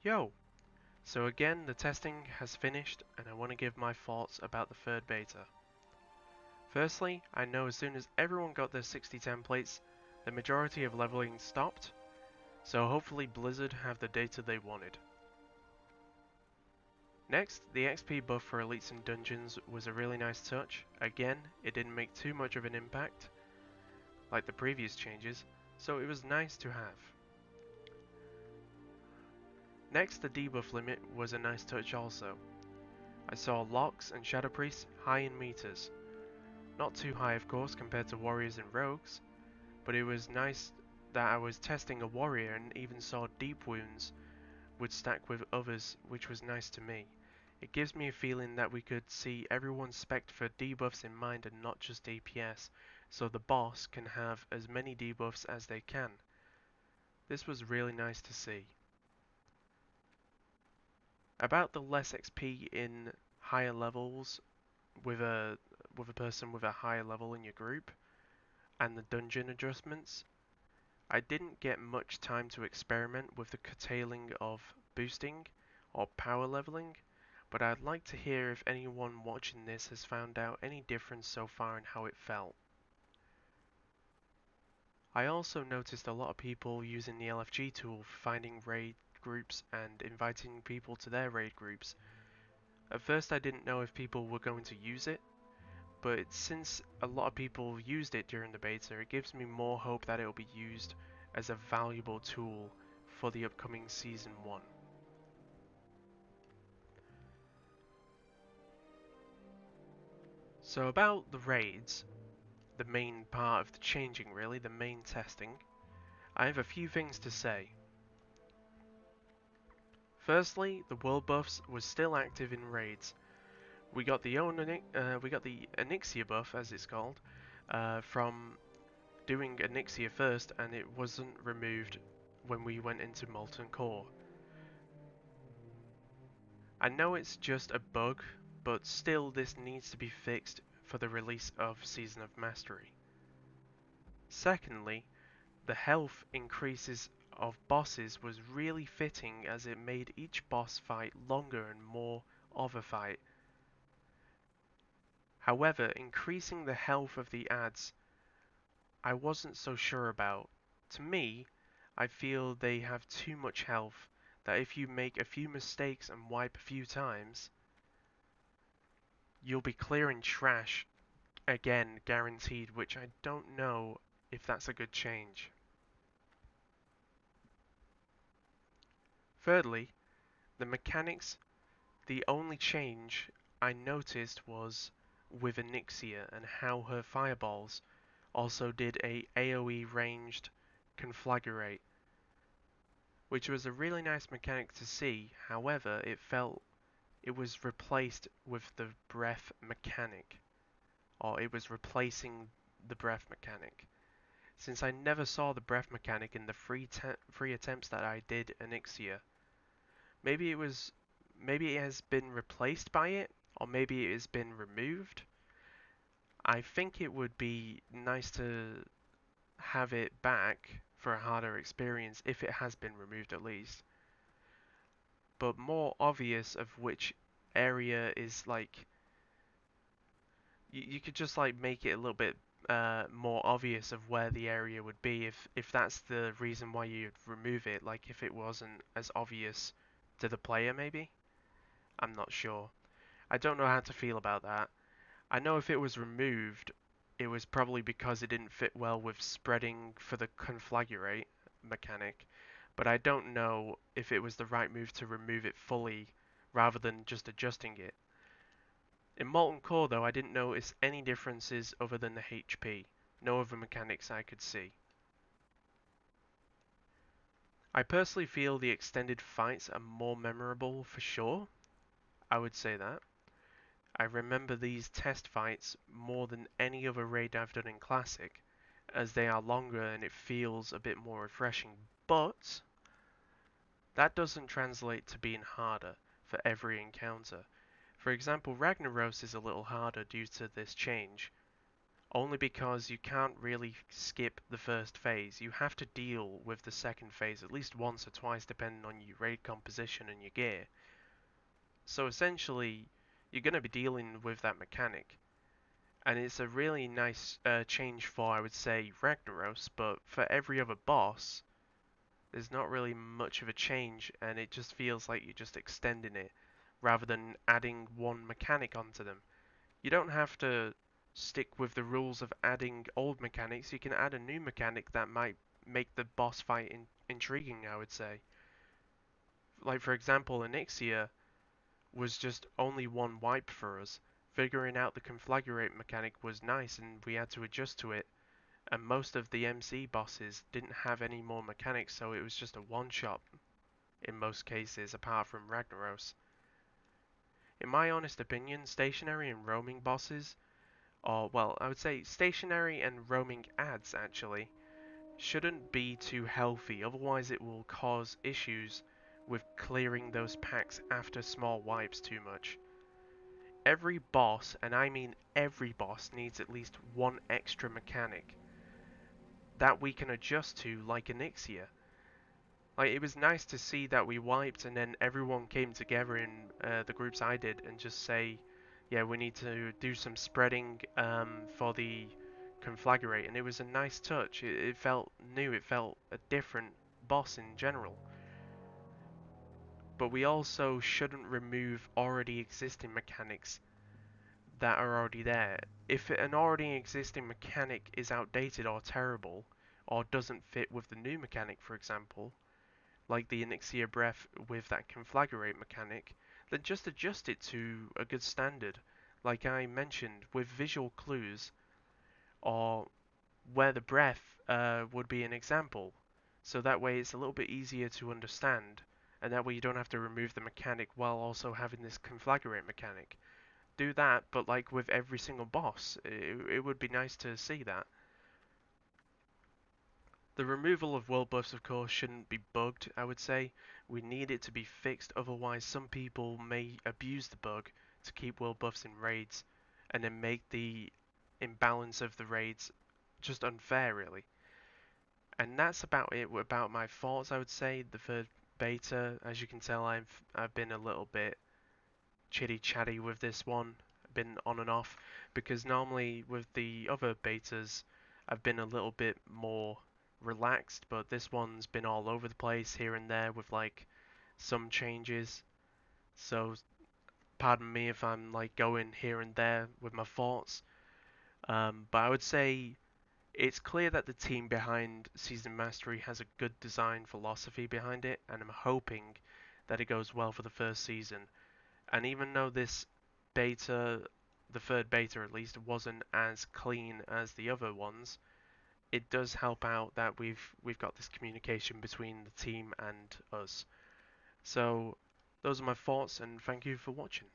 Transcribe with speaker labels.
Speaker 1: Yo! So again, the testing has finished and I want to give my thoughts about the third beta. Firstly, I know as soon as everyone got their 60 templates, the majority of leveling stopped, so hopefully Blizzard have the data they wanted. Next, the XP buff for elites and dungeons was a really nice touch. Again, it didn't make too much of an impact, like the previous changes, so it was nice to have. Next, the debuff limit was a nice touch also. I saw Locks and Shadow Priests high in meters. Not too high of course compared to warriors and rogues, but it was nice that I was testing a warrior and even saw deep wounds would stack with others, which was nice to me. It gives me a feeling that we could see everyone's spec for debuffs in mind and not just DPS, so the boss can have as many debuffs as they can. This was really nice to see. About the less XP in higher levels with a person with a higher level in your group, and the dungeon adjustments, I didn't get much time to experiment with the curtailing of boosting or power leveling, but I'd like to hear if anyone watching this has found out any difference so far in how it felt. I also noticed a lot of people using the LFG tool for finding raid groups and inviting people to their raid groups. At first I didn't know if people were going to use it, but since a lot of people used it during the beta, it gives me more hope that it will be used as a valuable tool for the upcoming Season 1. So about the raids, the main part of the changing really, the main testing, I have a few things to say. Firstly, the world buffs was still active in raids. We got the Onyxia buff, as it's called, from doing Onyxia first, and it wasn't removed when we went into Molten Core. I know it's just a bug, but still this needs to be fixed for the release of Season of Mastery. Secondly, the health increases of bosses was really fitting as it made each boss fight longer and more of a fight. However, increasing the health of the adds I wasn't so sure about. To me, I feel they have too much health, that if you make a few mistakes and wipe a few times, you'll be clearing trash again guaranteed, which I don't know if that's a good change. Thirdly, the mechanics, the only change I noticed was with Onyxia and how her fireballs also did a AoE ranged conflagrate, which was a really nice mechanic to see. However, it felt it was replaced with the breath mechanic, or it was replacing the breath mechanic. Since I never saw the breath mechanic in the three attempts that I did Onyxia, maybe it has been replaced by it, or maybe it has been removed. I think it would be nice to have it back for a harder experience if it has been removed at least. But more obvious of which area is like you could just like make it a little bit more obvious of where the area would be if that's the reason why you'd remove it, like if it wasn't as obvious to the player maybe. I'm not sure. I don't know how to feel about that. I know if it was removed, it was probably because it didn't fit well with spreading for the conflagrate mechanic, but I don't know if it was the right move to remove it fully rather than just adjusting it. In Molten Core though, I didn't notice any differences other than the HP. No other mechanics I could see. I personally feel the extended fights are more memorable for sure. I would say that. I remember these test fights more than any other raid I've done in Classic, as they are longer and it feels a bit more refreshing, but that doesn't translate to being harder for every encounter. For example, Ragnaros is a little harder due to this change, only because you can't really skip the first phase. You have to deal with the second phase at least once or twice depending on your raid composition and your gear. So essentially, you're going to be dealing with that mechanic. And it's a really nice change for, I would say, Ragnaros, but for every other boss, there's not really much of a change, and it just feels like you're just extending it rather than adding one mechanic onto them. You don't have to stick with the rules of adding old mechanics, you can add a new mechanic that might make the boss fight intriguing, I would say. Like, for example, Onyxia was just only one wipe for us. Figuring out the conflagrate mechanic was nice and we had to adjust to it, and most of the MC bosses didn't have any more mechanics, so it was just a one-shot in most cases, apart from Ragnaros. In my honest opinion, stationary and roaming bosses, or well, I would say stationary and roaming ads actually, shouldn't be too healthy, otherwise it will cause issues with clearing those packs after small wipes too much. Every boss, and I mean every boss, needs at least one extra mechanic that we can adjust to, like Onyxia. Like, it was nice to see that we wiped and then everyone came together in the groups I did and just say, yeah, we need to do some spreading for the conflagrate, and it was a nice touch. It felt new, it felt a different boss in general. But we also shouldn't remove already existing mechanics that are already there. If an already existing mechanic is outdated or terrible, or doesn't fit with the new mechanic, for example, like the Onyxia Breath with that conflagrate mechanic, then just adjust it to a good standard, like I mentioned, with visual clues, or where the breath would be an example. So that way it's a little bit easier to understand, and that way you don't have to remove the mechanic while also having this conflagrate mechanic. Do that, but like with every single boss, it would be nice to see that. The removal of world buffs, of course, shouldn't be bugged, I would say. We need it to be fixed, otherwise some people may abuse the bug to keep world buffs in raids, and then make the imbalance of the raids just unfair, really. And that's about it about my thoughts, I would say. The third beta, as you can tell, I've been a little bit chitty chatty with this one, been on and off, because normally with the other betas I've been a little bit more relaxed, but this one's been all over the place here and there with like some changes. So pardon me if I'm like going here and there with my thoughts. But I would say it's clear that the team behind Season Mastery has a good design philosophy behind it, and I'm hoping that it goes well for the first season. And even though this beta, the third beta at least, wasn't as clean as the other ones, it does help out that we've got this communication between the team and us. So those are my thoughts, and thank you for watching.